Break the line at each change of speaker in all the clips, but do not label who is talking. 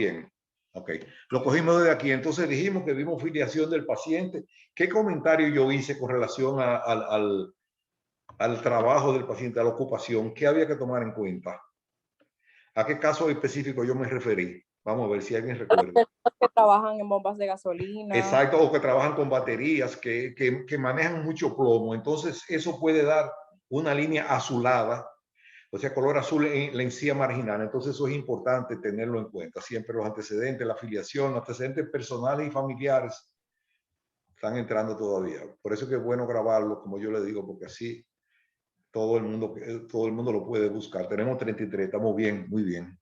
Bien. Ok. Lo cogimos de aquí. Entonces dijimos que vimos filiación del paciente. ¿Qué comentario yo hice con relación al trabajo del paciente, a la ocupación? ¿Qué había que tomar en cuenta? ¿A qué caso específico yo me referí? Vamos a ver si alguien recuerda.
Que trabajan en bombas de gasolina.
Exacto, o que trabajan con baterías, que manejan mucho plomo. Entonces, eso puede dar una línea azulada, o sea, color azul en la encía marginal. Entonces, eso es importante tenerlo en cuenta. Siempre los antecedentes, la afiliación, antecedentes personales y familiares están entrando todavía. Por eso es que es bueno grabarlo, como yo le digo, porque así todo el mundo lo puede buscar. Tenemos 33, estamos bien, muy bien.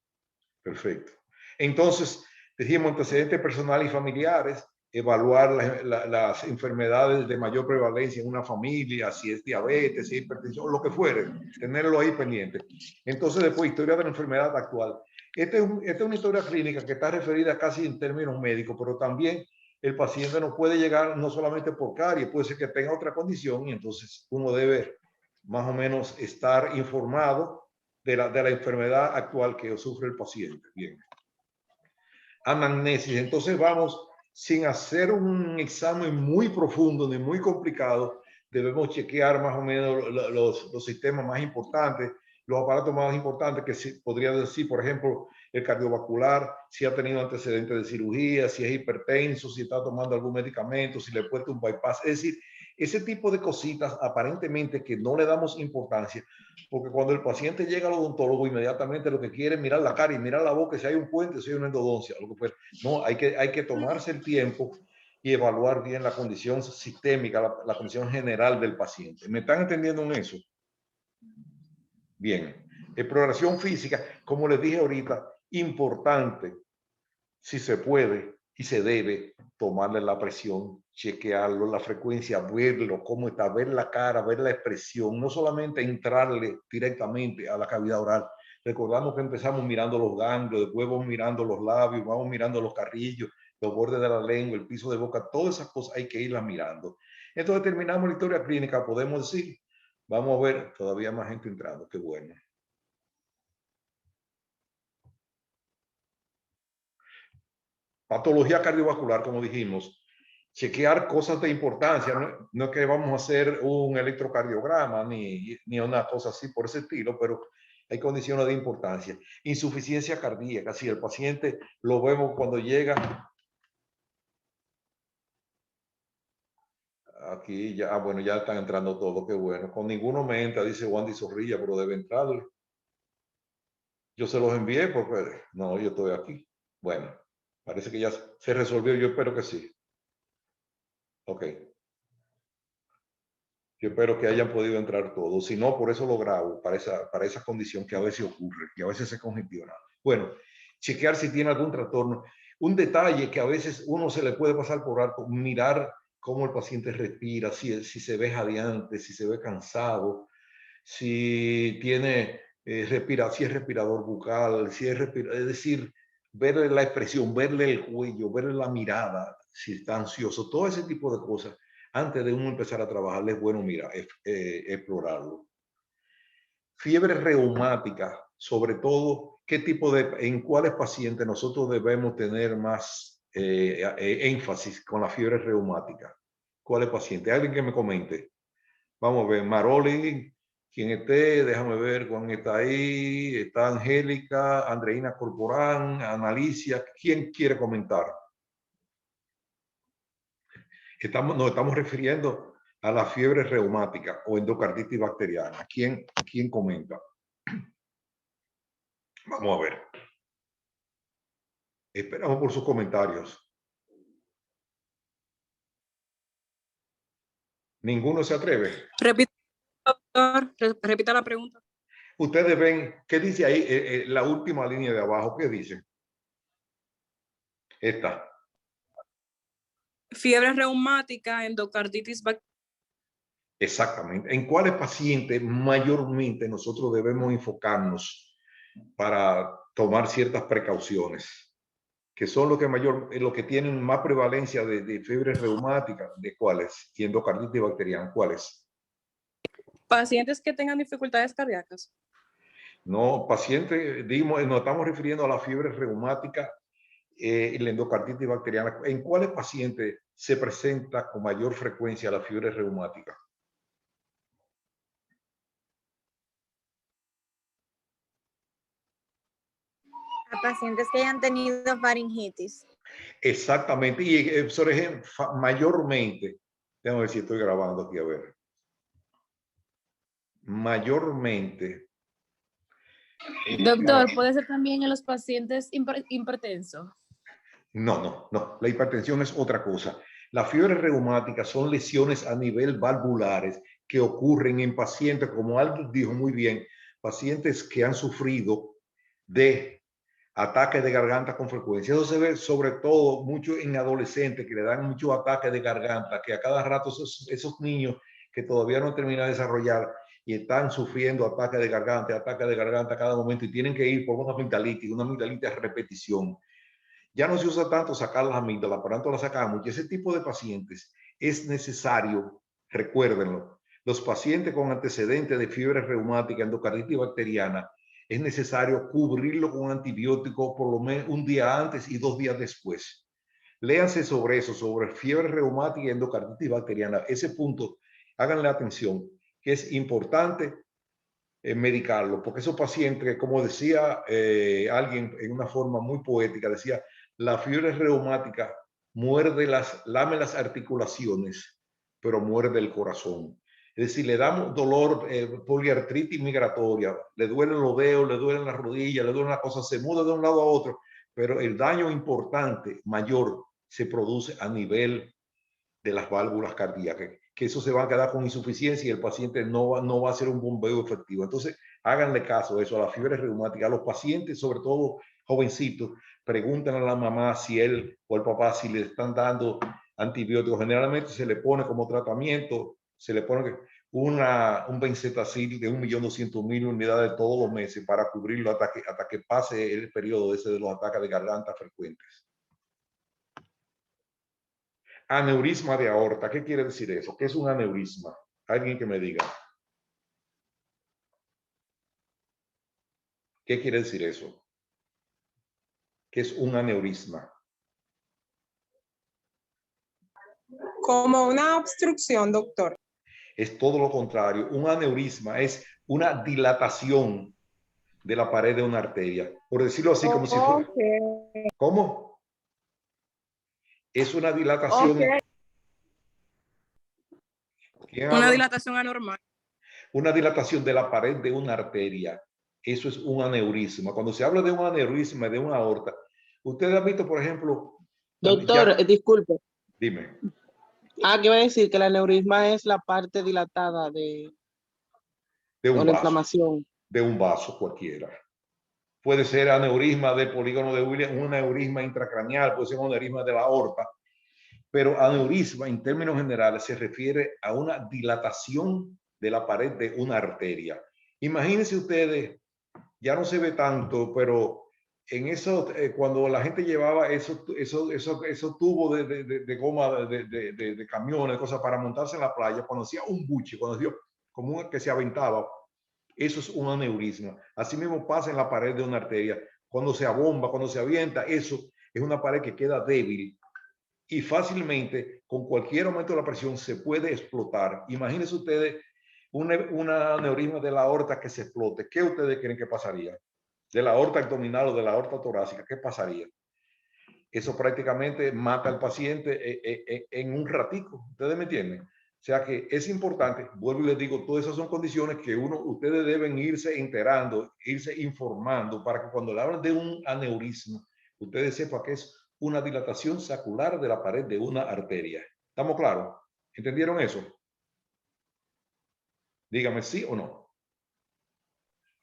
Perfecto. Entonces, dijimos antecedentes personales y familiares, evaluar las enfermedades de mayor prevalencia en una familia, si es diabetes, si es hipertensión, lo que fuere, tenerlo ahí pendiente. Entonces, después, historia de la enfermedad actual. Esta es una historia clínica que está referida casi en términos médicos, pero también el paciente no puede llegar no solamente por caries, puede ser que tenga otra condición y entonces uno debe más o menos estar informado de la enfermedad actual que sufre el paciente. Bien. Anamnesis. Entonces vamos, sin hacer un examen muy profundo ni muy complicado, debemos chequear más o menos los sistemas más importantes, los aparatos más importantes que se podría decir, por ejemplo, el cardiovascular, si ha tenido antecedentes de cirugía, si es hipertenso, si está tomando algún medicamento, si le he puesto un bypass. Es decir, ese tipo de cositas aparentemente que no le damos importancia, porque cuando el paciente llega al odontólogo, inmediatamente lo que quiere es mirar la cara y mirar la boca, si hay un puente, si hay una endodoncia, lo que fuera. No, hay que tomarse el tiempo y evaluar bien la condición sistémica, la condición general del paciente. ¿Me están entendiendo en eso? Bien. Exploración física, como les dije ahorita, importante, si se puede y se debe tomarle la presión, chequearlo, la frecuencia, verlo, cómo está, ver la cara, ver la expresión, no solamente entrarle directamente a la cavidad oral. Recordamos que empezamos mirando los ganglios, después vamos mirando los labios, vamos mirando los carrillos, los bordes de la lengua, el piso de boca, todas esas cosas hay que irlas mirando. Entonces terminamos la historia clínica, podemos decir, vamos a ver, todavía más gente entrando, qué bueno. Patología cardiovascular, como dijimos, chequear cosas de importancia, no es que vamos a hacer un electrocardiograma ni una cosa así por ese estilo, pero hay condiciones de importancia. Insuficiencia cardíaca, si el paciente lo vemos cuando llega, aquí ya, bueno, ya están entrando todos, qué bueno. Con ninguno me entra, dice Wandy Zorrilla, pero debe entrarle. Yo se los envié porque, no, yo estoy aquí. Bueno, parece que ya se resolvió, yo espero que sí. Ok. Yo espero que hayan podido entrar todos. Si no, por eso lo grabo, para esa condición que a veces ocurre, que a veces se congestiona. Bueno, chequear si tiene algún trastorno. Un detalle que a veces uno se le puede pasar por alto, mirar cómo el paciente respira, si se ve jadeante, si se ve cansado, si tiene si es respirador bucal, si es es decir, verle la expresión, verle el cuello, verle la mirada, si está ansioso, todo ese tipo de cosas. Antes de uno empezar a trabajar, es bueno mirar, explorarlo. Fiebre reumática, sobre todo, ¿qué tipo en cuáles pacientes nosotros debemos tener más énfasis con la fiebre reumática? ¿Cuáles pacientes? ¿Alguien que me comente? Vamos a ver, Maroli, quien esté, déjame ver, Juan está ahí, está Angélica, Andreina Corporán, Analicia, ¿quién quiere comentar? Nos estamos refiriendo a la fiebre reumática o endocarditis bacteriana. ¿Quién comenta? Vamos a ver. Esperamos por sus comentarios. ¿Ninguno se atreve?
Repita, doctor, repita la pregunta.
Ustedes ven, ¿qué dice ahí? La última línea de abajo, ¿qué dice? Esta.
Fiebre reumática, endocarditis bacteriana.
Exactamente. ¿En cuáles pacientes mayormente nosotros debemos enfocarnos para tomar ciertas precauciones? Que son los que tienen más prevalencia de fiebre reumática. ¿De cuáles? Y endocarditis bacteriana, ¿cuáles?
Pacientes que tengan dificultades cardíacas.
No, pacientes, nos estamos refiriendo a la fiebre reumática la endocarditis bacteriana, ¿en cuáles pacientes se presenta con mayor frecuencia la fiebre reumática?
A pacientes que hayan tenido faringitis.
Exactamente, y por ejemplo, mayormente, déjame ver si estoy grabando aquí, a ver. Mayormente.
Doctor, ¿puede ser también en los pacientes hipertensos?
No. La hipertensión es otra cosa. Las fiebres reumáticas son lesiones a nivel valvulares que ocurren en pacientes, como alguien dijo muy bien, pacientes que han sufrido de ataques de garganta con frecuencia. Eso se ve sobre todo mucho en adolescentes que le dan muchos ataques de garganta, que a cada rato esos niños que todavía no terminan de desarrollar y están sufriendo ataques de garganta a cada momento y tienen que ir por una amigdalitis a repetición. Ya no se usa tanto sacar las amígdalas, por tanto las sacamos. Y ese tipo de pacientes es necesario, recuérdenlo, los pacientes con antecedentes de fiebre reumática, endocarditis bacteriana, es necesario cubrirlo con un antibiótico por lo menos un día antes y 2 días después. Léanse sobre eso, sobre fiebre reumática y endocarditis bacteriana. Ese punto, háganle atención, que es importante medicarlo, porque esos pacientes, como decía alguien en una forma muy poética, decía, la fiebre reumática lame las articulaciones, pero muerde el corazón. Es decir, le damos dolor, poliartritis migratoria, le duelen los dedos, le duelen las rodillas, le duelen las cosas, se muda de un lado a otro, pero el daño importante, mayor, se produce a nivel de las válvulas cardíacas, que eso se va a quedar con insuficiencia y el paciente no va a hacer un bombeo efectivo. Entonces, háganle caso a eso, a la fiebre reumática, a los pacientes, sobre todo jovencitos, preguntan a la mamá si él o el papá si le están dando antibióticos. Generalmente se le pone como tratamiento, se le pone un benzetacil de 1.200.000 unidades todos los meses para cubrirlo hasta que pase el periodo ese de los ataques de garganta frecuentes. Aneurisma de aorta, ¿qué quiere decir eso? ¿Qué es un aneurisma? Alguien que me diga. ¿Qué quiere decir eso? ¿Qué es un aneurisma?
Como una obstrucción, doctor.
Es todo lo contrario. Un aneurisma es una dilatación de la pared de una arteria. Por decirlo así, como si fuera. ¿Cómo? Es una dilatación.
Una dilatación anormal.
Una dilatación de la pared de una arteria. Eso es un aneurisma. Cuando se habla de un aneurisma, de una aorta, ustedes han visto, por ejemplo.
Doctor, disculpe.
Dime.
Que iba a decir que el aneurisma es la parte dilatada de
un
la inflamación.
De un vaso cualquiera. Puede ser aneurisma del polígono de Williams, un aneurisma intracraneal, puede ser un aneurisma de la aorta, pero aneurisma en términos generales se refiere a una dilatación de la pared de una arteria. Imagínense ustedes, ya no se ve tanto, pero en eso, cuando la gente llevaba esos tubos de goma de camiones, cosas para montarse en la playa, cuando hacía un buche, cuando hacía como que se aventaba, eso es un aneurisma. Así mismo pasa en la pared de una arteria. Cuando se abomba, cuando se avienta, eso es una pared que queda débil y fácilmente, con cualquier aumento de la presión, se puede explotar. Imagínense ustedes un aneurisma de la aorta que se explote. ¿Qué ustedes creen que pasaría? De la aorta abdominal o de la aorta torácica, ¿qué pasaría? Eso prácticamente mata al paciente en un ratico. ¿Ustedes me entienden? O sea que es importante, vuelvo y les digo, todas esas son condiciones que ustedes deben irse enterando, irse informando para que cuando le hablan de un aneurisma, ustedes sepan que es una dilatación saccular de la pared de una arteria. ¿Estamos claros? ¿Entendieron eso? Dígame sí o no.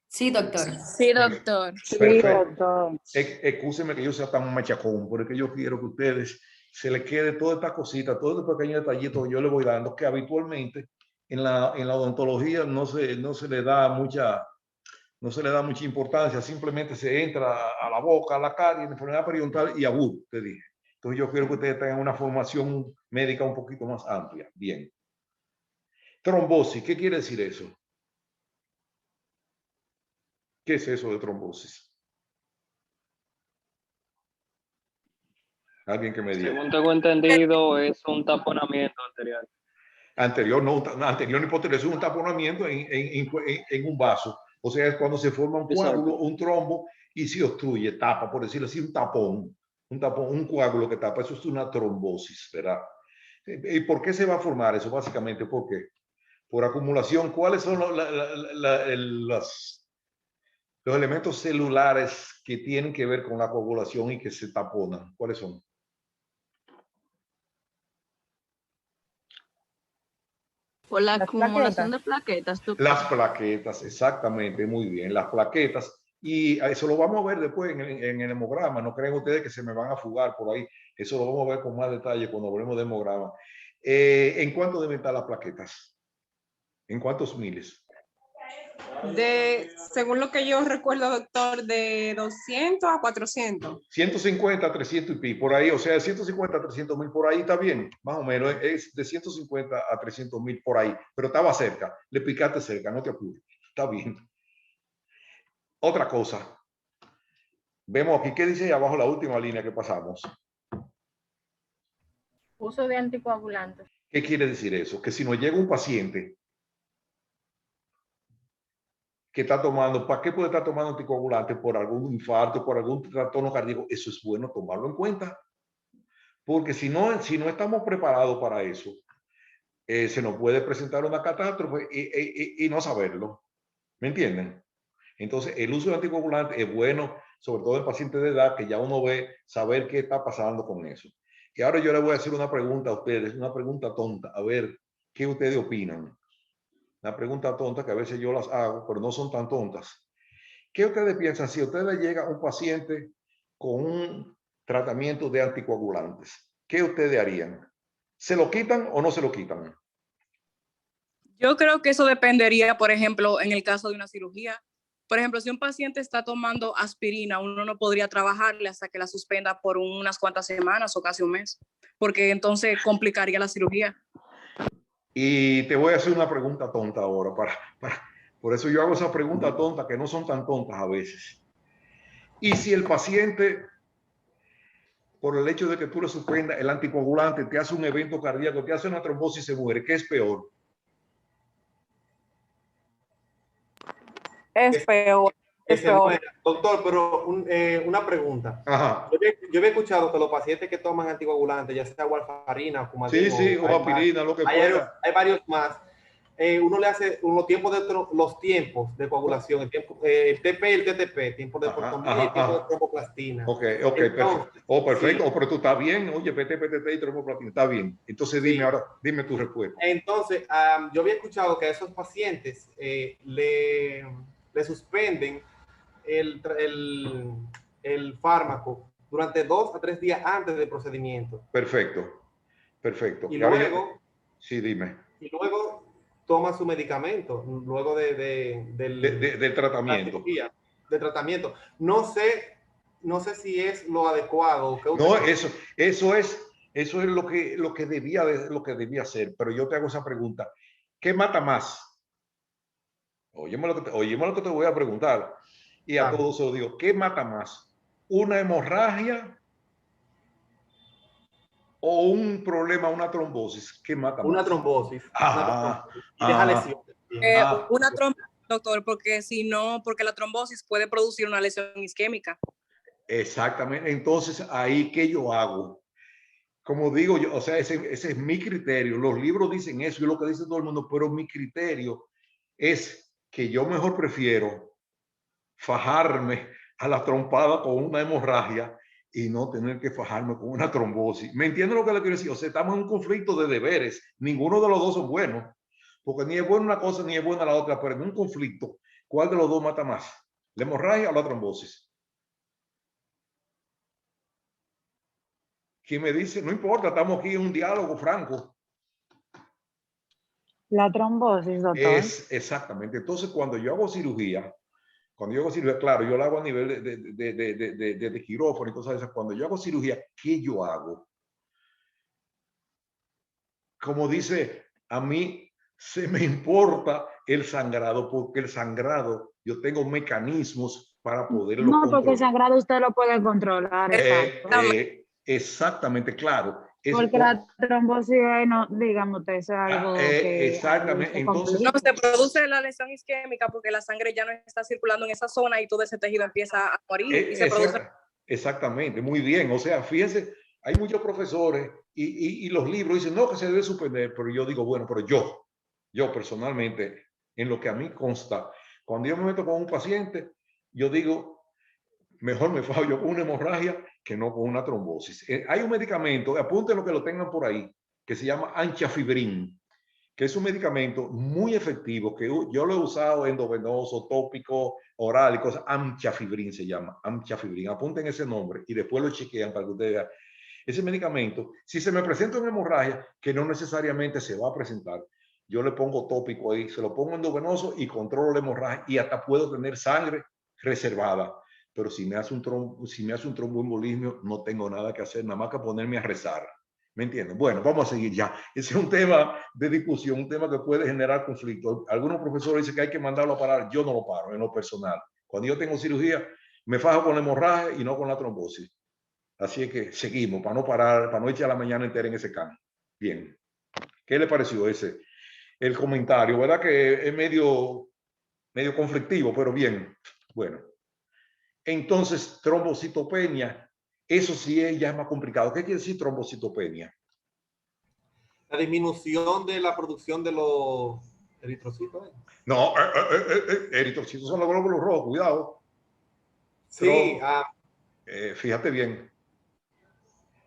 Sí, doctor.
Sí, doctor.
Perfecto. Excúsenme que yo sea tan machacón, porque yo quiero que ustedes se les quede toda esta cosita, todo este pequeño detallito que yo le voy dando, que habitualmente en la odontología no se le da mucha importancia, simplemente se entra a la boca, a la carie, en enfermedad periodontal y abur, te dije. Entonces yo quiero que ustedes tengan una formación médica un poquito más amplia. Bien. Trombosis, ¿qué quiere decir eso? ¿Qué es eso de trombosis? Alguien que me diga.
Según tengo entendido, es un taponamiento anterior.
Anterior, no, anterior ni posterior, es un taponamiento en un vaso. O sea, es cuando se forma un coágulo,
Exacto.
un trombo y se obstruye, tapa, por decirlo así, un tapón, un coágulo que tapa. Eso es una trombosis, ¿verdad? ¿Y por qué se va a formar eso? Básicamente, ¿por qué? Por acumulación. ¿Cuáles son los elementos celulares que tienen que ver con la coagulación y que se taponan? ¿Cuáles son?
Por la
Las
acumulación
plaquetas.
de plaquetas.
Las plaquetas, exactamente, muy bien, las plaquetas. Y eso lo vamos a ver después en el hemograma. No creen ustedes que se me van a fugar por ahí. Eso lo vamos a ver con más detalle cuando hablemos de hemograma. ¿En cuánto deben estar las plaquetas? ¿En cuántos miles?
Según lo que yo recuerdo, doctor, de 200 a 400.
150, 300 y pi, por ahí. O sea, 150 a 300 mil, por ahí está bien. Más o menos es de 150 a 300 mil por ahí. Pero estaba cerca. Le picaste cerca, no te apures. Está bien. Otra cosa. Vemos aquí, ¿qué dice ahí abajo la última línea que pasamos?
Uso de anticoagulantes.
¿Qué quiere decir eso? Que si nos llega un paciente que está tomando, ¿para qué puede estar tomando anticoagulantes? Por algún infarto, por algún trastorno cardíaco. Eso es bueno tomarlo en cuenta. Porque si no estamos preparados para eso, se nos puede presentar una catástrofe y no saberlo. ¿Me entienden? Entonces, el uso de anticoagulantes es bueno, sobre todo en pacientes de edad, que ya uno ve, saber qué está pasando con eso. Y ahora yo les voy a hacer una pregunta a ustedes, una pregunta tonta, a ver qué ustedes opinan. Una pregunta tonta que a veces yo las hago, pero no son tan tontas. ¿Qué ustedes piensan si a ustedes llega un paciente con un tratamiento de anticoagulantes? ¿Qué ustedes harían? ¿Se lo quitan o no se lo quitan?
Yo creo que eso dependería, por ejemplo, en el caso de una cirugía. Por ejemplo, si un paciente está tomando aspirina, uno no podría trabajarle hasta que la suspenda por unas cuantas semanas o casi un mes, porque entonces complicaría la cirugía.
Y te voy a hacer una pregunta tonta ahora. Por eso yo hago esas preguntas tontas que no son tan tontas a veces. Y si el paciente, por el hecho de que tú le suspendas el anticoagulante, te hace un evento cardíaco, te hace una trombosis y se muere, ¿qué es peor?
Es peor.
Que
Es
se
peor.
muera. Doctor, pero una pregunta.
Ajá.
Yo había escuchado que los pacientes que toman anticoagulantes, ya sea warfarina o
Sí,
Coumadin,
sí, o aspirina, lo que fuera.
hay varios más. Uno le hace los tiempos de coagulación, el TP y el TTP, tiempo de portomía y tiempo de tromboplastina.
Ok,
Entonces,
perfecto. Perfecto.
sí.
Pero tú estás bien. Oye, PT, PTT y tromboplastina, está bien. Entonces
Sí.
dime ahora, dime tu respuesta.
Entonces, yo había escuchado que a esos pacientes le suspenden el fármaco durante 2 a 3 días antes del procedimiento.
Perfecto. Perfecto.
Y
Ahora
luego,
sí, dime.
y luego toma su medicamento, luego
Del tratamiento.
Del tratamiento. No sé si es lo adecuado.
No, eso es lo que debía ser. Pero yo te hago esa pregunta. ¿Qué mata más? Óyeme lo que te voy a preguntar. Y a todos se lo digo. ¿Qué mata más? ¿Una hemorragia o un problema, una trombosis? ¿Qué mata más?
Una trombosis.
Y
deja lesión.
Una trombosis, doctor, porque porque la trombosis puede producir una lesión isquémica.
Exactamente. Entonces, ahí, ¿qué yo hago? Como digo yo, o sea, ese es mi criterio. Los libros dicen eso y lo que dice todo el mundo, pero mi criterio es que yo mejor prefiero fajarme a la trompada con una hemorragia y no tener que fajarme con una trombosis. ¿Me entiende lo que le quiero decir? O sea, estamos en un conflicto de deberes. Ninguno de los dos son buenos, porque ni es buena una cosa ni es buena la otra, pero en un conflicto, ¿cuál de los dos mata más? ¿La hemorragia o la trombosis? ¿Quién me dice? No importa, estamos aquí en un diálogo franco.
La trombosis, doctor.
Es exactamente. Entonces, cuando yo hago cirugía, claro, yo la hago a nivel de quirófano y cosas de esas. Cuando yo hago cirugía, ¿qué yo hago? Como dice, a mí se me importa el sangrado, porque el sangrado, yo tengo mecanismos para poderlo
controlar. No,
controlar.
porque el sangrado usted lo puede controlar.
Exactamente, claro.
Porque la trombosis, no, digamos, eso es algo que
exactamente.
se
Entonces,
no, se produce la lesión isquémica porque la sangre ya no está circulando en esa zona y todo ese tejido empieza a morir y se produce.
Exactamente, muy bien. O sea, fíjense, hay muchos profesores y los libros dicen, no, que se debe suspender, pero yo digo, bueno, pero yo personalmente, en lo que a mí consta, cuando yo me meto con un paciente, yo digo, mejor me fajo yo con una hemorragia que no con una trombosis. Hay un medicamento, apunten lo que lo tengan por ahí, que se llama anchafibrin, que es un medicamento muy efectivo, que yo lo he usado endovenoso, tópico, oral y cosas. Amchafibrin se llama, amchafibrin. Apunten ese nombre y después lo chequean para que ustedes vean. Ese medicamento, si se me presenta una hemorragia, que no necesariamente se va a presentar, yo le pongo tópico ahí, se lo pongo endovenoso y controlo la hemorragia y hasta puedo tener sangre reservada. Pero si me hace un tromboembolismo, no tengo nada que hacer, nada más que ponerme a rezar. ¿Me entienden? Bueno, vamos a seguir ya. Ese es un tema de discusión, un tema que puede generar conflicto. Algunos profesores dicen que hay que mandarlo a parar. Yo no lo paro en lo personal. Cuando yo tengo cirugía, me fajo con la hemorragia y no con la trombosis. Así es que seguimos, para no parar, para no echar la mañana entera en ese campo. Bien. ¿Qué le pareció el comentario? ¿Verdad que es medio conflictivo, pero bien? Bueno. Entonces, trombocitopenia, eso sí ya es más complicado. ¿Qué quiere decir trombocitopenia?
La disminución de la producción de los eritrocitos.
No, eritrocitos son los glóbulos rojos, cuidado.
Sí.
Fíjate bien.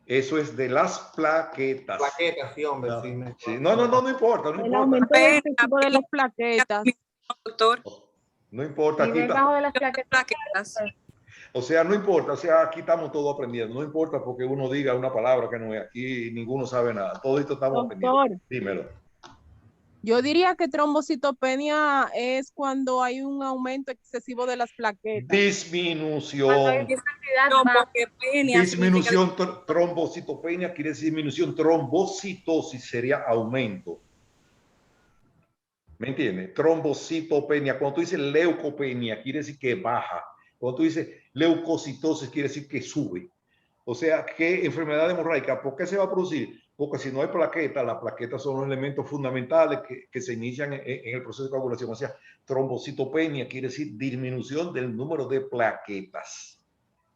Eso es de las plaquetas.
Plaquetas, sí, hombre.
No,
sí,
sí. No importa.
El aumento del tipo de las plaquetas.
Doctor.
No importa.
Nivel bajo de las plaquetas.
O sea, no importa, o sea, aquí estamos todos aprendiendo, no importa porque uno diga una palabra que no es, aquí ninguno sabe nada, todo esto estamos aprendiendo. Dímelo.
Yo diría que trombocitopenia es cuando hay un aumento excesivo de las plaquetas.
Disminución. Disminución, trombocitopenia quiere decir disminución, trombocitosis sería aumento. ¿Me entiendes? Trombocitopenia, cuando tú dices leucopenia, quiere decir que baja. Cuando tú dices leucocitosis, quiere decir que sube. O sea, ¿qué enfermedad hemorrágica? ¿Por qué se va a producir? Porque si no hay plaquetas, las plaquetas son los elementos fundamentales que se inician en el proceso de coagulación. O sea, trombocitopenia quiere decir disminución del número de plaquetas,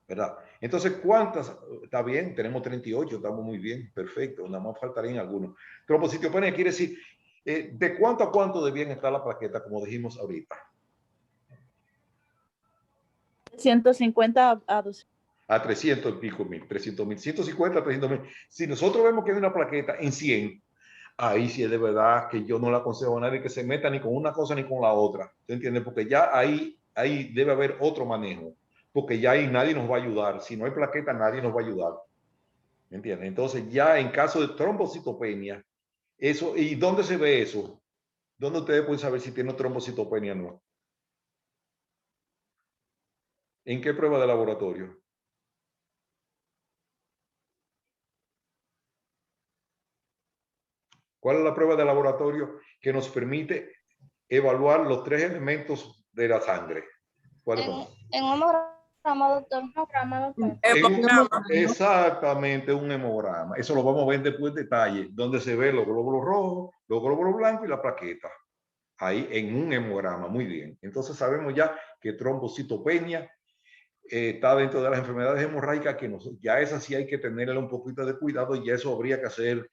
¿verdad? Entonces, ¿cuántas? Está bien, tenemos 38, estamos muy bien, perfecto, nada más faltarían algunos. Trombocitopenia quiere decir, ¿de cuánto a cuánto de bien está la plaqueta, como dijimos ahorita?
150 a 200.
A 300 y pico mil, 300 mil, 150, 300 mil. Si nosotros vemos que hay una plaqueta en 100, ahí sí es de verdad que yo no le aconsejo a nadie que se meta ni con una cosa ni con la otra. ¿Te entiendes? Porque ya ahí debe haber otro manejo. Porque ya ahí nadie nos va a ayudar. Si no hay plaqueta, nadie nos va a ayudar. ¿Me entiendes? Entonces ya en caso de trombocitopenia, eso, ¿y dónde se ve eso? ¿Dónde ustedes pueden saber si tiene trombocitopenia o no? ¿En qué prueba de laboratorio? ¿Cuál es la prueba de laboratorio que nos permite evaluar los tres elementos de la sangre? ¿Cuáles son?
En un hemograma, doctor.
Exactamente, un hemograma. Eso lo vamos a ver después en detalle, donde se ven los glóbulos rojos, los glóbulos blancos y la plaqueta. Ahí en un hemograma, muy bien. Entonces sabemos ya que trombocitopenia está dentro de las enfermedades hemorrágicas, que ya esa sí hay que tenerle un poquito de cuidado y eso habría que hacer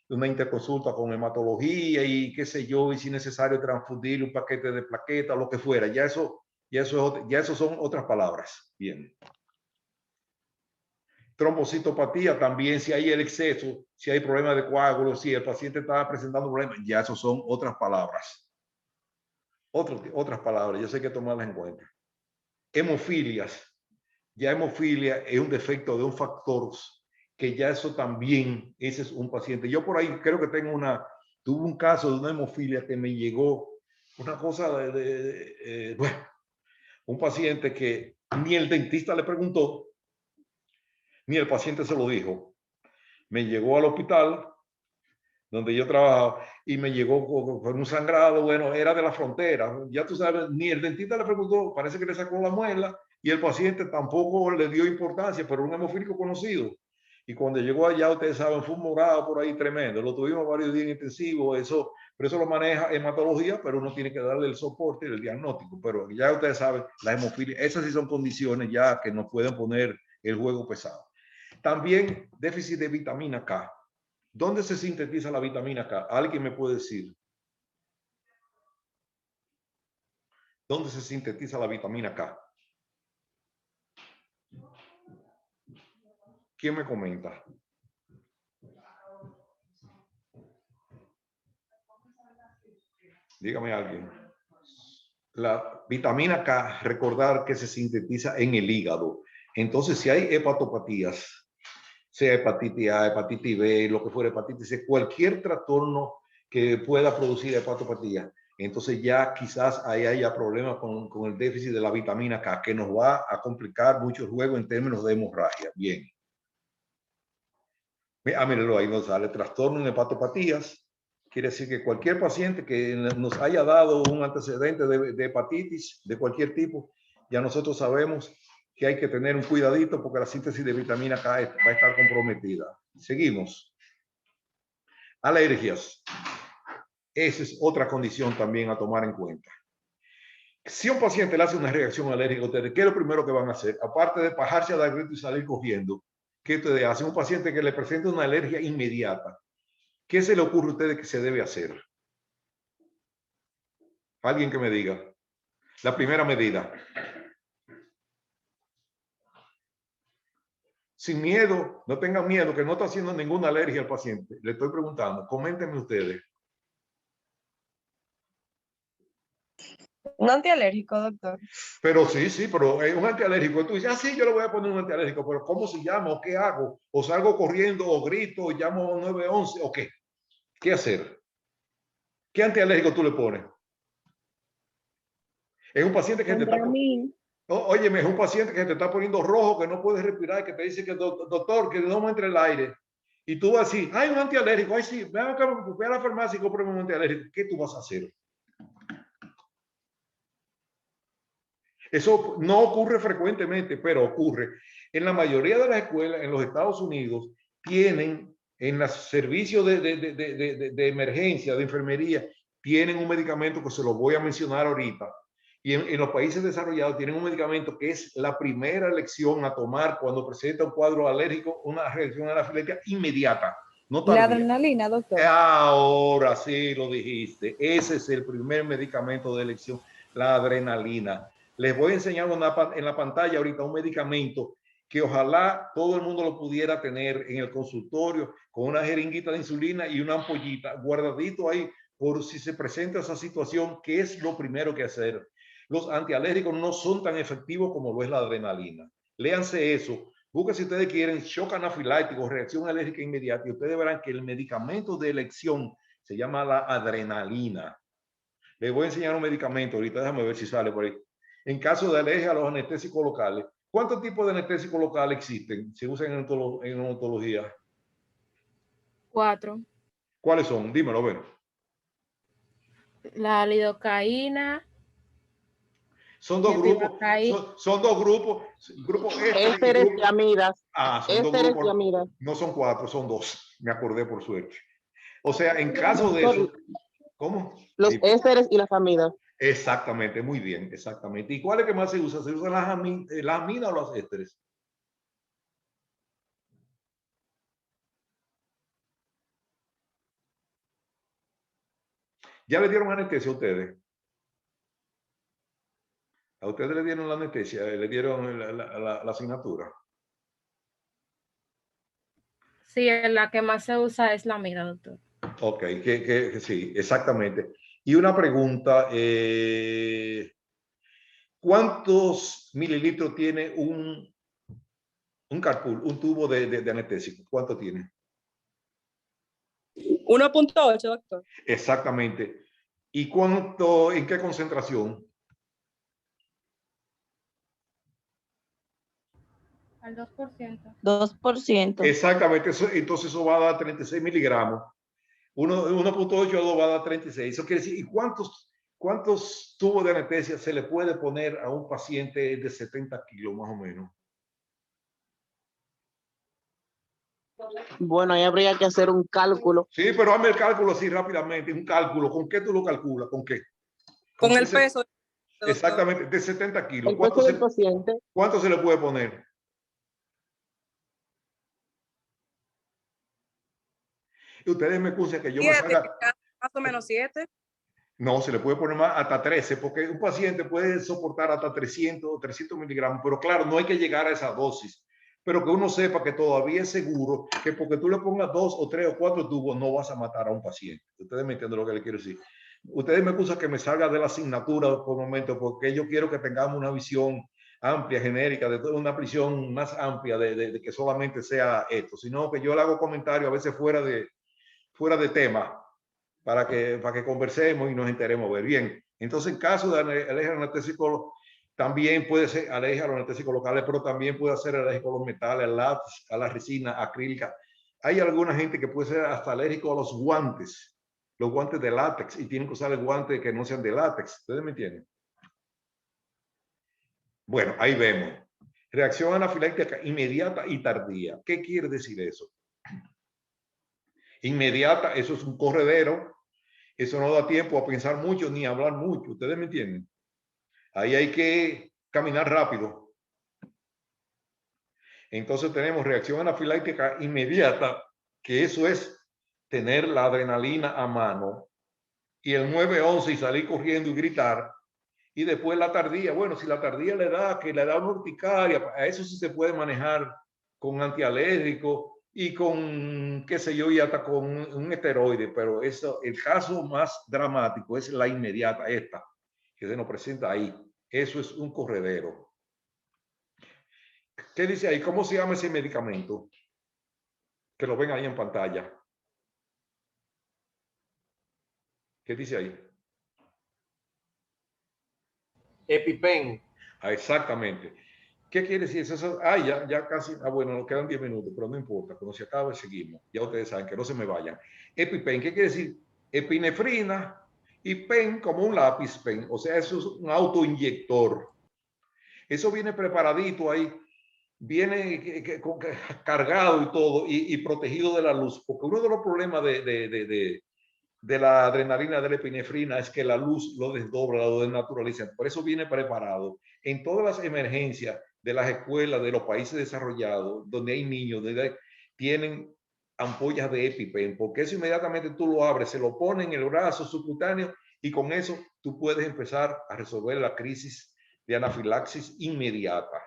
una interconsulta con hematología y qué sé yo, y si es necesario transfundir un paquete de plaquetas, lo que fuera. Ya eso son otras palabras. Bien. Trombocitopatía también, si hay el exceso, si hay problemas de coágulos, si el paciente está presentando problemas, ya eso son otras palabras. Otras palabras, yo sé que tomarlas en cuenta. Hemofilias. Ya hemofilia es un defecto de un factor que ya eso también, ese es un paciente. Yo por ahí creo que tuve un caso de una hemofilia que me llegó, una cosa bueno, un paciente que ni el dentista le preguntó, ni el paciente se lo dijo. Me llegó al hospital donde yo trabajaba y me llegó con un sangrado, bueno, era de la frontera. Ya tú sabes, ni el dentista le preguntó, parece que le sacó la muela y el paciente tampoco le dio importancia, pero un hemofílico conocido. Y cuando llegó allá, ustedes saben, fue un morado por ahí tremendo. Lo tuvimos varios días intensivos, eso, pero eso lo maneja hematología, pero uno tiene que darle el soporte y el diagnóstico. Pero ya ustedes saben, la hemofilia, esas sí son condiciones ya que nos pueden poner el juego pesado. También déficit de vitamina K. ¿Dónde se sintetiza la vitamina K? ¿Alguien me puede decir? ¿Dónde se sintetiza la vitamina K? ¿Quién me comenta? Dígame alguien. La vitamina K, recordar que se sintetiza en el hígado. Entonces, si hay hepatopatías, sea hepatitis A, hepatitis B, lo que fuera hepatitis C, cualquier trastorno que pueda producir hepatopatía, entonces ya quizás ahí haya problemas con el déficit de la vitamina K, que nos va a complicar mucho el juego en términos de hemorragia. Bien. Mírenlo, ahí nos sale trastorno en hepatopatías. Quiere decir que cualquier paciente que nos haya dado un antecedente de hepatitis de cualquier tipo, ya nosotros sabemos que hay que tener un cuidadito porque la síntesis de vitamina K va a estar comprometida. Seguimos. Alergias. Esa es otra condición también a tomar en cuenta. Si a un paciente le hace una reacción alérgica, ustedes, ¿qué es lo primero que van a hacer? Aparte de pajarse al grito y salir cogiendo, ¿qué ustedes hacen? Un paciente que le presenta una alergia inmediata, ¿qué se le ocurre a ustedes que se debe hacer? Alguien que me diga. La primera medida. Sin miedo, no tengan miedo, que no está haciendo ninguna alergia al paciente. Le estoy preguntando, coméntenme ustedes.
Un antialérgico, doctor.
Pero sí, pero un antialérgico. Tú dices, sí, yo le voy a poner un antialérgico, pero ¿cómo se llama o qué hago? ¿O salgo corriendo o grito o llamo 911 o qué? ¿Qué hacer? ¿Qué antialérgico tú le pones? Es un paciente que te está... Óyeme, es un paciente que te está poniendo rojo, que no puede respirar, que te dice que doctor, que no me entre el aire. Y tú vas así, hay un antialérgico, ay sí, ve a la farmacia y cómprame un antialérgico. ¿Qué tú vas a hacer? Eso no ocurre frecuentemente, pero ocurre. En la mayoría de las escuelas en los Estados Unidos tienen en los servicios de emergencia, de enfermería, tienen un medicamento que se lo voy a mencionar ahorita. Y en los países desarrollados tienen un medicamento que es la primera elección a tomar cuando presenta un cuadro alérgico, una reacción anafiláctica inmediata. No tardía.
La adrenalina, doctor.
Ahora sí lo dijiste. Ese es el primer medicamento de elección, la adrenalina. Les voy a enseñar en la pantalla ahorita un medicamento que ojalá todo el mundo lo pudiera tener en el consultorio con una jeringuita de insulina y una ampollita guardadito ahí por si se presenta esa situación, que es lo primero que hacer. Los antialérgicos no son tan efectivos como lo es la adrenalina. Léanse eso. Busquen si ustedes quieren shock anafiláctico, reacción alérgica inmediata, y ustedes verán que el medicamento de elección se llama la adrenalina. Les voy a enseñar un medicamento ahorita, déjame ver si sale por ahí. En caso de alergia a los anestésicos locales, ¿cuántos tipos de anestésicos locales existen? Se usan en odontología.
4.
¿Cuáles son? Dímelo, bueno.
La lidocaína.
Son dos grupos. Son dos grupos. Grupos
ésteres y amidas.
Son dos grupos. Y amidas. No son 4, son 2. Me acordé por suerte. O sea, en caso de eso. ¿Cómo?
Los ésteres y las amidas.
Exactamente, muy bien, exactamente. ¿Y cuál es que más se usa? ¿Se usan las amidas o los ésteres? ¿Ya le dieron anestesia a ustedes? ¿A ustedes le dieron la anestesia? ¿Le dieron la asignatura?
Sí, la que más se usa es la amida, doctor.
Ok, que sí, exactamente. Y una pregunta, ¿cuántos mililitros tiene un carpool, un tubo de anestésico? ¿Cuánto tiene?
1.8, doctor.
Exactamente. ¿Y cuánto, en qué concentración?
Al 2%.
2%.
Exactamente, entonces eso va a dar 36 miligramos. 1.8 a 2 va a dar 36. Eso quiere decir, ¿y cuántos tubos de anestesia se le puede poner a un paciente de 70 kilos más o menos?
Bueno, ahí habría que hacer un cálculo.
Sí, pero hazme el cálculo así rápidamente, un cálculo. ¿Con qué tú lo calculas? ¿Con qué?
Con
qué
el peso.
Exactamente, de 70 kilos.
El peso del paciente.
¿Cuánto se le puede poner? Y ustedes me excusan que yo me
7,
salga.
más o menos 7.
No, se le puede poner más hasta 13, porque un paciente puede soportar hasta 300 o 300 miligramos, pero claro, no hay que llegar a esa dosis. Pero que uno sepa que todavía es seguro que porque tú le pongas 2 o 3 o 4 tubos no vas a matar a un paciente. Ustedes me entienden lo que le quiero decir. Ustedes me excusan que me salga de la asignatura por un momento, porque yo quiero que tengamos una visión amplia, genérica, de toda una visión más amplia de que solamente sea esto, sino que yo le hago comentarios a veces fuera de tema, para que conversemos y nos enteremos. Ver bien, entonces en caso de alergia anestésico, también puede ser alergia a los anestésicos locales, pero también puede ser alérgico a los metales, al látex, a la resina acrílica. Hay alguna gente que puede ser hasta alérgico a los guantes de látex, y tienen que usar el guante que no sean de látex. ¿Ustedes me entienden? Bueno, ahí vemos. Reacción anafiláctica inmediata y tardía. ¿Qué quiere decir eso? Inmediata, eso es un corredero. Eso no da tiempo a pensar mucho ni a hablar mucho. ¿Ustedes me entienden? Ahí hay que caminar rápido. Entonces tenemos reacción anafiláctica inmediata, que eso es tener la adrenalina a mano, y el 911 y salir corriendo y gritar. Y después la tardía. Bueno, si la tardía le da una urticaria, a eso sí se puede manejar con antialérgico y con, qué sé yo, y hasta con un esteroide, pero eso, el caso más dramático es la inmediata, esta, que se nos presenta ahí. Eso es un corredero. ¿Qué dice ahí? ¿Cómo se llama ese medicamento? Que lo ven ahí en pantalla. ¿Qué dice ahí?
EpiPen.
Ah, exactamente. ¿Qué quiere decir eso? Ya casi, bueno, nos quedan 10 minutos, pero no importa, cuando se acabe seguimos. Ya ustedes saben que no se me vayan. EpiPen, ¿qué quiere decir? Epinefrina y pen como un lápiz pen, o sea, eso es un autoinyector. Eso viene preparadito ahí, viene cargado y todo, y protegido de la luz, porque uno de los problemas de la adrenalina, de la epinefrina, es que la luz lo desdobla, lo desnaturaliza. Por eso viene preparado en todas las emergencias de las escuelas de los países desarrollados, donde hay niños, donde tienen ampollas de EpiPen, porque eso inmediatamente tú lo abres, se lo ponen en el brazo subcutáneo, y con eso tú puedes empezar a resolver la crisis de anafilaxis inmediata.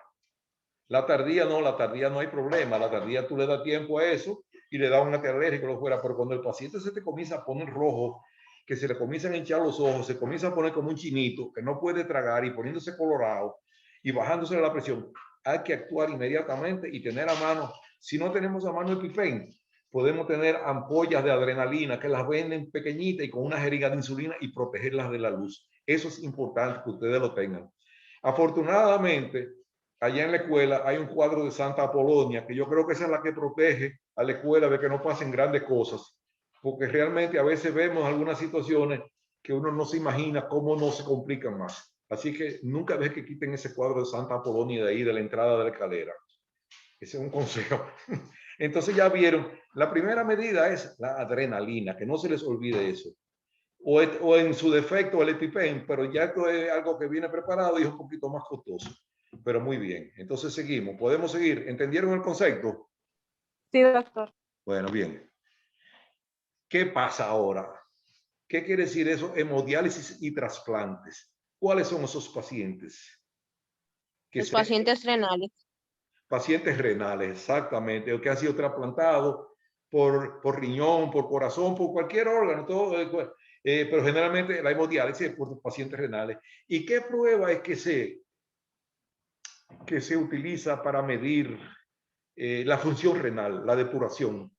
La tardía no hay problema. La tardía tú le das tiempo a eso y le das un antialérgico, lo fuera, pero cuando el paciente se te comienza a poner rojo, que se le comienzan a hinchar los ojos, se comienza a poner como un chinito, que no puede tragar y poniéndose colorado y bajándose la presión, hay que actuar inmediatamente y tener a mano. Si no tenemos a mano el EpiPen, podemos tener ampollas de adrenalina que las venden pequeñitas y con una jeringa de insulina y protegerlas de la luz. Eso es importante que ustedes lo tengan. Afortunadamente, allá en la escuela hay un cuadro de Santa Apolonia, que yo creo que esa es la que protege a la escuela de que no pasen grandes cosas, porque realmente a veces vemos algunas situaciones que uno no se imagina cómo no se complican más. Así que nunca dejes que quiten ese cuadro de Santa Apolonia de ahí, de la entrada de la escalera. Ese es un consejo. Entonces ya vieron, la primera medida es la adrenalina, que no se les olvide eso. O en su defecto el EpiPen, pero ya esto es algo que viene preparado y es un poquito más costoso. Pero muy bien, entonces seguimos. ¿Podemos seguir? ¿Entendieron el concepto?
Sí, doctor.
Bueno, bien. ¿Qué pasa ahora? ¿Qué quiere decir eso? Hemodiálisis y trasplantes. ¿Cuáles son esos pacientes?
Los pacientes renales.
Pacientes renales, exactamente, o que han sido trasplantados por riñón, por corazón, por cualquier órgano, todo, pero generalmente la hemodiálisis es por pacientes renales. ¿Y qué prueba es que se utiliza para medir la función renal, la depuración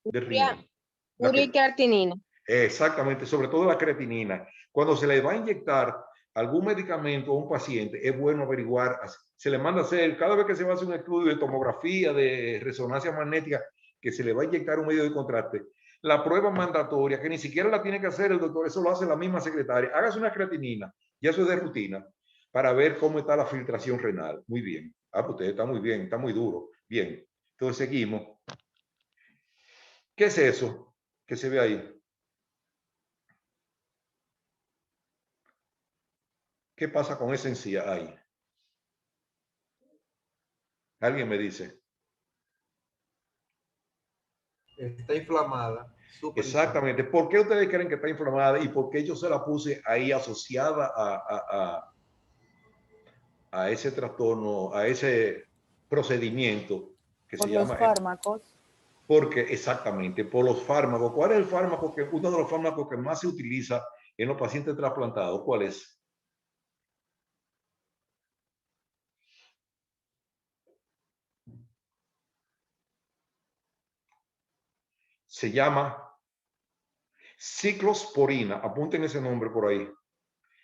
del riñón?
Urea y creatinina.
Exactamente, sobre todo la creatinina. Cuando se le va a inyectar algún medicamento a un paciente, es bueno averiguar, se le manda a hacer, cada vez que se va a hacer un estudio de tomografía, de resonancia magnética, que se le va a inyectar un medio de contraste, la prueba mandatoria, que ni siquiera la tiene que hacer el doctor, eso lo hace la misma secretaria, hágase una creatinina, y eso es de rutina, para ver cómo está la filtración renal. Muy bien. Pues usted está muy bien, está muy duro. Bien. Entonces seguimos. ¿Qué es eso que se ve ahí? ¿Qué pasa con esa encía ahí? Alguien me dice.
Está inflamada.
Exactamente. ¿Por qué ustedes creen que está inflamada y por qué yo se la puse ahí asociada a ese trastorno, a ese procedimiento que
Por
se
los
llama?
fármacos.
Porque exactamente, por los fármacos. ¿Cuál es el fármaco que, uno de los fármacos que más se utiliza en los pacientes trasplantados? ¿Cuál es? Se llama ciclosporina. Apunten ese nombre por ahí.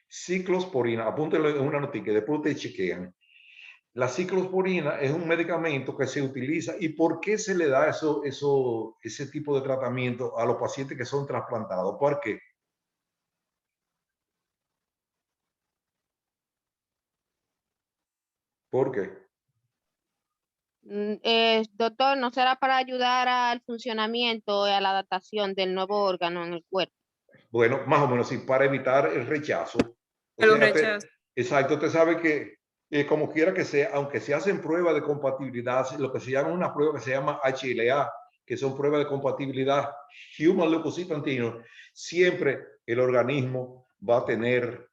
Ciclosporina. Apúntenlo en una noticia, después ustedes chequean. La ciclosporina es un medicamento que se utiliza. ¿Y por qué se le da ese tipo de tratamiento a los pacientes que son trasplantados? ¿Por qué? ¿Por qué?
Doctor, ¿no será para ayudar al funcionamiento y a la adaptación del nuevo órgano en el cuerpo?
Bueno, más o menos sí, para evitar el rechazo. Exacto, usted sabe que como quiera que sea, aunque se hacen pruebas de compatibilidad, lo que se llama una prueba que se llama HLA, que son pruebas de compatibilidad, Human Leukocyte Antigen, siempre el organismo va a tener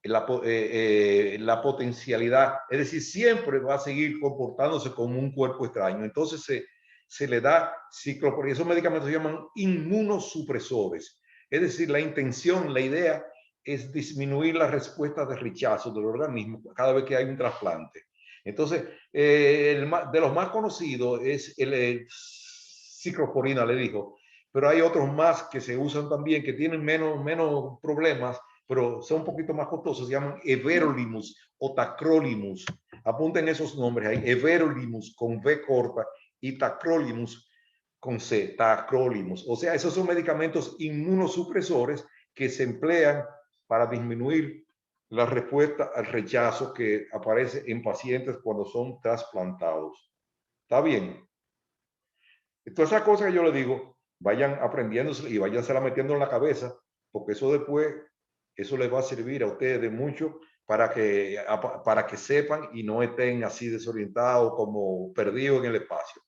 la potencialidad, es decir, siempre va a seguir comportándose como un cuerpo extraño. Entonces se le da ciclosporina. Esos medicamentos se llaman inmunosupresores. Es decir, la intención, la idea es disminuir la respuesta de rechazo del organismo cada vez que hay un trasplante. Entonces, de los más conocidos es el ciclosporina, le digo, pero hay otros más que se usan también que tienen menos problemas, pero son un poquito más costosos. Se llaman everolimus o tacrolimus. Apunten esos nombres ahí. Everolimus con V corta y tacrolimus con C, tacrolimus. O sea, esos son medicamentos inmunosupresores que se emplean para disminuir la respuesta al rechazo que aparece en pacientes cuando son trasplantados. ¿Está bien? Todas esas cosas que yo les digo, vayan aprendiéndose y váyansela metiendo en la cabeza, porque eso después, eso les va a servir a ustedes de mucho para que sepan y no estén así desorientados como perdidos en el espacio.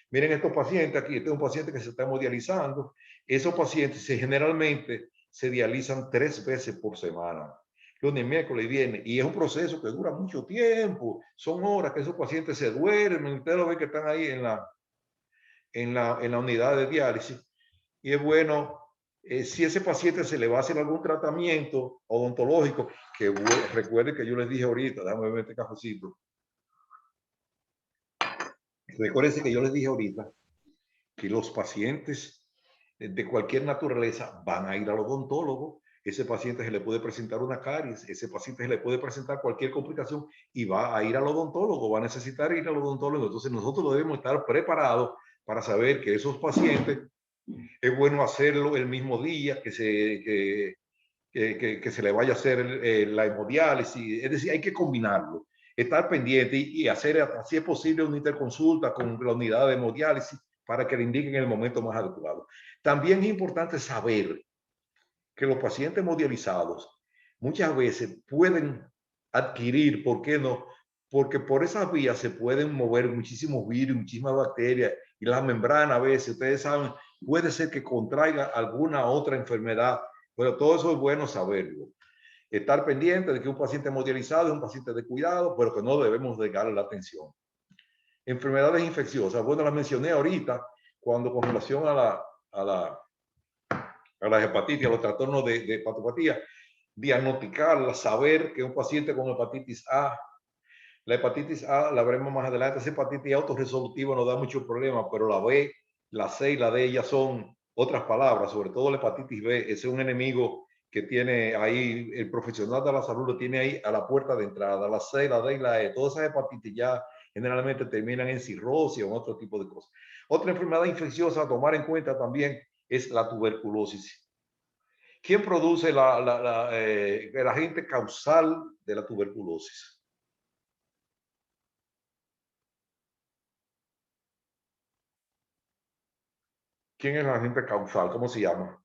Miren estos pacientes aquí, este es un paciente que se está hemodializando. Esos pacientes generalmente se dializan 3 veces por semana, lunes, miércoles y viernes, y es un proceso que dura mucho tiempo, son horas que esos pacientes se duermen, ustedes lo ven que están ahí en la unidad de diálisis, y es bueno, si ese paciente se le va a hacer algún tratamiento odontológico, que recuerde que yo les dije ahorita, déjame ver este cafecito, recuérdense que yo les dije ahorita que los pacientes de cualquier naturaleza van a ir al odontólogo. Ese paciente se le puede presentar una caries, ese paciente se le puede presentar cualquier complicación y va a ir al odontólogo, va a necesitar ir al odontólogo. Entonces nosotros debemos estar preparados para saber que esos pacientes es bueno hacerlo el mismo día que se le vaya a hacer la hemodiálisis. Es decir, hay que combinarlo, estar pendiente y hacer, si es posible, una interconsulta con la unidad de hemodiálisis para que le indiquen el momento más adecuado. También es importante saber que los pacientes hemodializados muchas veces pueden adquirir, ¿por qué no? Porque por esas vías se pueden mover muchísimos virus, muchísimas bacterias, y la membrana a veces, ustedes saben, puede ser que contraiga alguna otra enfermedad, pero todo eso es bueno saberlo. Estar pendiente de que un paciente hemodializado es un paciente de cuidado, pero que no debemos negarle la atención. Enfermedades infecciosas, bueno, las mencioné ahorita, cuando con relación a la hepatitis, a los trastornos de hepatopatía, diagnosticarla, saber que un paciente con hepatitis A, la hepatitis A la veremos más adelante, esa hepatitis autorresolutiva no da mucho problema, pero la B, la C y la D ya son otras palabras, sobre todo la hepatitis B, ese es un enemigo que tiene ahí, el profesional de la salud lo tiene ahí a la puerta de entrada, la C, la D y la E, todas esas hepatitis ya generalmente terminan en cirrosis o en otro tipo de cosas. Otra enfermedad infecciosa a tomar en cuenta también es la tuberculosis. ¿Quién produce el agente causal de la tuberculosis? ¿Quién es el agente causal? ¿Cómo se llama?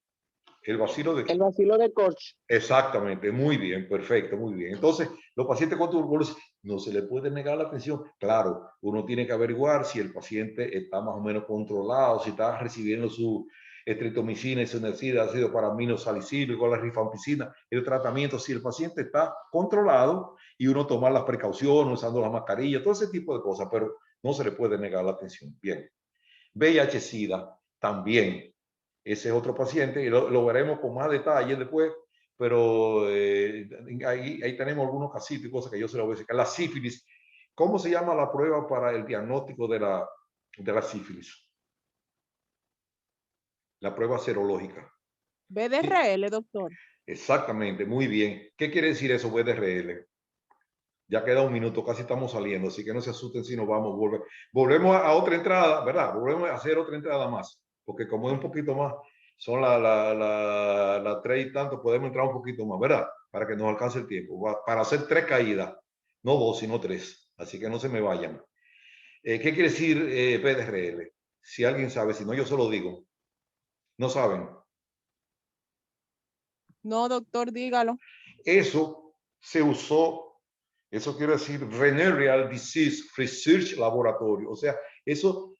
El bacilo de...
El bacilo de Koch.
Exactamente, muy bien, perfecto, muy bien. Entonces, los pacientes con tuberculosis no se le puede negar la atención. Claro, uno tiene que averiguar si el paciente está más o menos controlado, si está recibiendo su estreptomicina y su ácido paraminosalicylico, la rifampicina, el tratamiento, si el paciente está controlado y uno toma las precauciones usando la mascarilla, todo ese tipo de cosas, pero no se le puede negar la atención. Bien. VIH-Sida también. Ese es otro paciente y lo veremos con más detalle después, pero ahí tenemos algunos casitos y cosas que yo se lo voy a decir. La sífilis. ¿Cómo se llama la prueba para el diagnóstico de la sífilis? La prueba serológica.
BDRL, doctor.
Exactamente, muy bien. ¿Qué quiere decir eso, BDRL? Ya queda un minuto, casi estamos saliendo, así que no se asusten si nos vamos. Volvemos a otra entrada, ¿verdad? Volvemos a hacer otra entrada más, porque como es un poquito más, son las 3 y tanto, podemos entrar un poquito más, ¿verdad? Para que nos alcance el tiempo, para hacer 3 caídas, no 2, sino 3. Así que no se me vayan. ¿Qué quiere decir PDRL? Si alguien sabe, si no yo se lo digo. ¿No saben?
No, doctor, dígalo.
Eso se usó, eso quiere decir Venereal Disease Research Laboratory. O sea, eso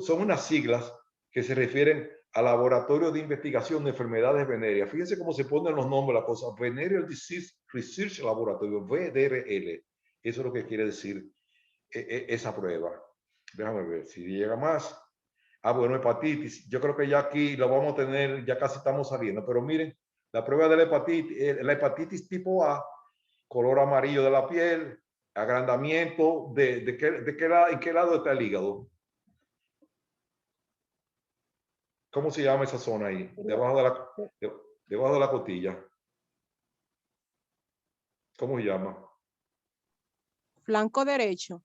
son unas siglas que se refieren al Laboratorio de Investigación de Enfermedades Venéreas. Fíjense cómo se ponen los nombres, la cosa. Venereal Disease Research Laboratory, VDRL. Eso es lo que quiere decir esa prueba. Déjame ver si llega más. Ah, bueno, hepatitis. Yo creo que ya aquí lo vamos a tener, ya casi estamos saliendo. Pero miren, la prueba de la hepatitis tipo A, color amarillo de la piel, agrandamiento, ¿en qué lado está el hígado? ¿Cómo se llama esa zona ahí? Debajo de la costilla. ¿Cómo se llama?
Flanco derecho.